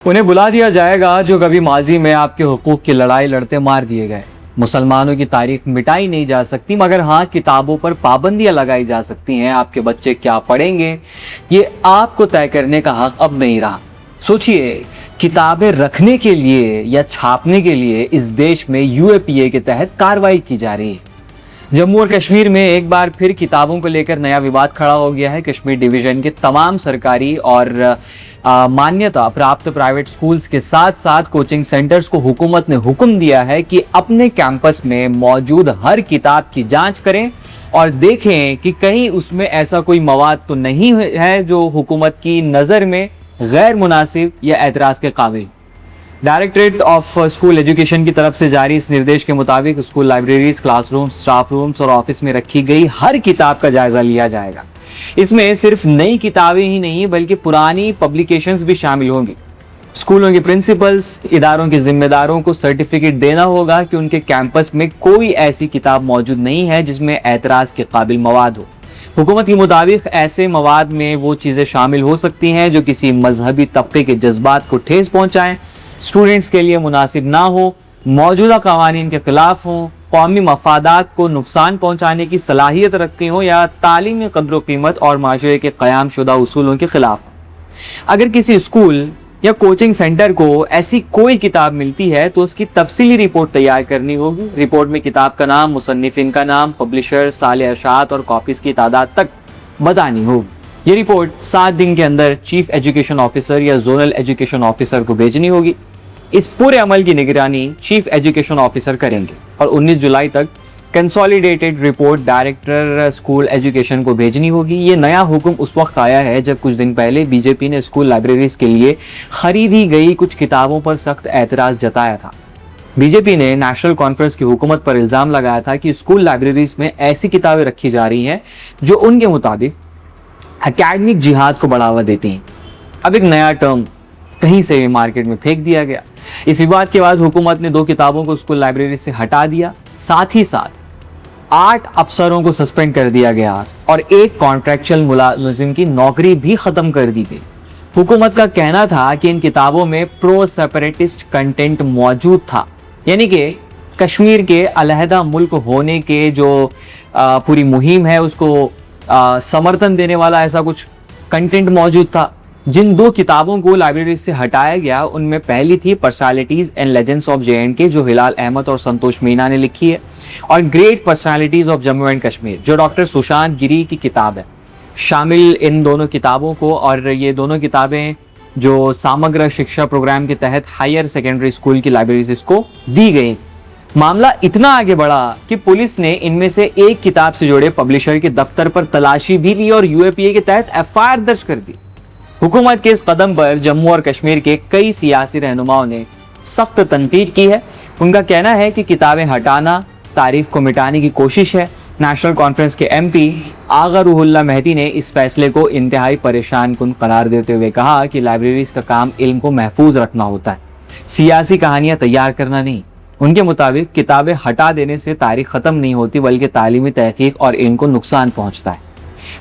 उन्हें बुला दिया जाएगा जो कभी माजी में आपके हुकूक की लड़ाई लड़ते मार दिए गए। मुसलमानों की तारीख मिटाई नहीं जा सकती, मगर हाँ किताबों पर पाबंदियां लगाई जा सकती हैं। आपके बच्चे क्या पढ़ेंगे ये आपको तय करने का हक अब नहीं रहा। सोचिए, किताबें रखने के लिए या छापने के लिए इस देश में यूएपीए के तहत कार्रवाई की जा रही है। जम्मू और कश्मीर में एक बार फिर किताबों को लेकर नया विवाद खड़ा हो गया है। कश्मीर डिवीजन के तमाम सरकारी और मान्यता प्राप्त प्राइवेट स्कूल्स के साथ साथ कोचिंग सेंटर्स को हुकूमत ने हुक्म दिया है कि अपने कैंपस में मौजूद हर किताब की जांच करें और देखें कि कहीं उसमें ऐसा कोई मवाद तो नहीं है जो हुकूमत की नज़र में गैर मुनासिब या एतराज़ के काबिल। डायरेक्टरेट ऑफ स्कूल एजुकेशन की तरफ से जारी इस निर्देश के मुताबिक school libraries, classrooms, staff rooms और ऑफिस में रखी गई हर किताब का जायजा लिया जाएगा। इसमें सिर्फ नई किताबें ही नहीं बल्कि पुरानी पब्लिकेशंस भी शामिल होंगी। स्कूलों के प्रिंसिपल्स, इदारों के जिम्मेदारों को सर्टिफिकेट देना होगा कि उनके कैंपस में कोई ऐसी किताब मौजूद नहीं है जिसमें एतराज़ के काबिल मवाद हो। हुकूमत के मुताबिक ऐसे मवाद में वो चीज़ें शामिल हो सकती हैं जो किसी मजहबी तबके के जज्बात को ठेस पहुँचाएँ, स्टूडेंट्स के लिए मुनासिब ना हो, मौजूदा कवानीन के खिलाफ हों, कौमी मफादात को नुकसान पहुंचाने की सलाहियत रखती हों या तालीमी कद्र कीमत और माशरे के क़याम शुदा उसूलों के खिलाफ। अगर किसी स्कूल या कोचिंग सेंटर को ऐसी कोई किताब मिलती है तो उसकी तफसीली रिपोर्ट तैयार करनी होगी। रिपोर्ट में किताब का नाम, मुसन्निफिन का नाम, पब्लिशर, साल अशात और कॉपीज़ की तादाद तक बतानी होगी। ये रिपोर्ट 7 दिन के अंदर चीफ एजुकेशन ऑफिसर या जोनल एजुकेशन ऑफिसर को भेजनी होगी। इस पूरे अमल की निगरानी चीफ एजुकेशन ऑफिसर करेंगे और 19 जुलाई तक consolidated report director school education को भेजनी होगी। ये नया हुक्म उस वक्त आया है जब कुछ दिन पहले बीजेपी ने स्कूल लाइब्रेरीज के लिए खरीदी गई कुछ किताबों पर सख्त एतराज़ जताया था। बीजेपी ने नेशनल कॉन्फ्रेंस की हुकूमत पर इल्ज़ाम लगाया था कि स्कूल लाइब्रेरीज में ऐसी किताबें रखी जा रही हैं जो उनके मुताबिक एकेडमिक जिहाद को बढ़ावा देती हैं। अब एक नया टर्म कहीं से मार्केट में फेंक दिया गया। इस विवाद के बाद हुकूमत ने 2 किताबों को स्कूल लाइब्रेरी से हटा दिया। साथ ही साथ 8 अफसरों को सस्पेंड कर दिया गया और एक कॉन्ट्रैक्चुअल मुलाजिम की नौकरी भी खत्म कर दी गई। हुकूमत का कहना था कि इन किताबों में प्रो सेपरेटिस्ट कंटेंट मौजूद था, यानी कि कश्मीर के अलहदा मुल्क होने के जो पूरी मुहिम है उसको समर्थन देने वाला ऐसा कुछ कंटेंट मौजूद था। जिन 2 किताबों को लाइब्रेरी से हटाया गया उनमें पहली थी personalities and legends of JNK जो हिलाल अहमद और संतोष मीना ने लिखी है, और great personalities of Jammu and Kashmir जो डॉक्टर सुशांत गिरी की किताब है। शामिल इन दोनों किताबों को, और ये दोनों किताबें जो समग्र शिक्षा प्रोग्राम के तहत हायर सेकेंडरी स्कूल की लाइब्रेरीज को दी गई। मामला इतना आगे बढ़ा कि पुलिस ने इनमें से एक किताब से जुड़े पब्लिशर के दफ्तर पर तलाशी भी ली और UAPA के तहत FIR दर्ज कर दी। हुकूमत के इस कदम पर जम्मू और कश्मीर के कई सियासी रहनुमाओं ने सख्त तनकीद की है। उनका कहना है कि किताबें हटाना तारीख को मिटाने की कोशिश है। नेशनल कॉन्फ्रेंस के MP आगा रूहुल्लाह मेहदी ने इस फैसले को इंतहाई परेशान कुन करार देते हुए कहा कि लाइब्रेरीज का काम इल्म को महफूज रखना होता है, सियासी कहानियां तैयार करना नहीं। उनके मुताबिक किताबें हटा देने से तारीख ख़त्म नहीं होती बल्कि तालीमी तहकीक और इनको नुकसान पहुँचता है।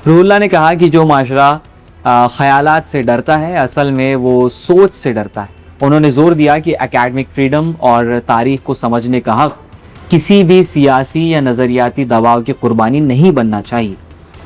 रूहुल्लाह ने कहा कि जो माशरा ख्यालात से डरता है असल में वो सोच से डरता है। उन्होंने जोर दिया कि एकेडमिक फ्रीडम और तारीख को समझने का हक किसी भी सियासी या नज़रियाती दबाव की कुर्बानी नहीं बनना चाहिए।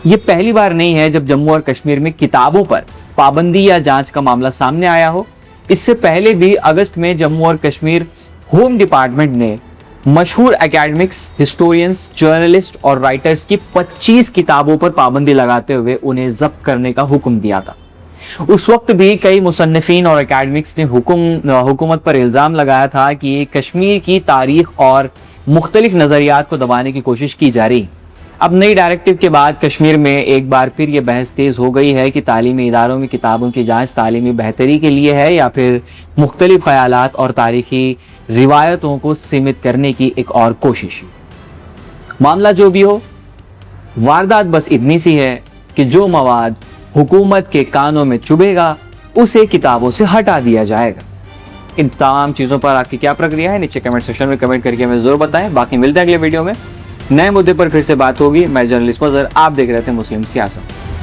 ये पहली बार नहीं है जब जम्मू और कश्मीर में किताबों पर पाबंदी या जांच का मामला सामने आया हो। इससे पहले भी अगस्त में जम्मू और कश्मीर होम डिपार्टमेंट ने मशहूर एकेडमिक्स, हिस्टोरियंस, जर्नलिस्ट और राइटर्स की 25 किताबों पर पाबंदी लगाते हुए उन्हें जब्त करने का हुक्म दिया था। उस वक्त भी कई मुसन्निफिन और एकेडमिक्स ने हुकूमत पर इल्ज़ाम लगाया था कि कश्मीर की तारीख और मुख्तलिफ नज़रियात को दबाने की कोशिश की जा रही। अब नई डायरेक्टिव के बाद कश्मीर में एक बार फिर ये बहस तेज़ हो गई है कि तालीमी इदारों में किताबों की जांच तालीमी बेहतरी के लिए है या फिर मुख्तलिफ ख़यालात और तारीख़ी रिवायतों को सीमित करने की एक और कोशिश। मामला जो भी हो, वारदात बस इतनी सी है कि जो मवाद हुकूमत के कानों में चुभेगा उसे किताबों से हटा दिया जाएगा। इन तमाम चीज़ों पर आपकी क्या प्रक्रिया है नीचे कमेंट सेक्शन में कमेंट करके हमें ज़रूर बताएं। बाकी मिलते हैं अगले वीडियो में, नए मुद्दे पर फिर से बात होगी। मैं जर्नलिस्ट मजहर, आप देख रहे थे मुस्लिम सियासत।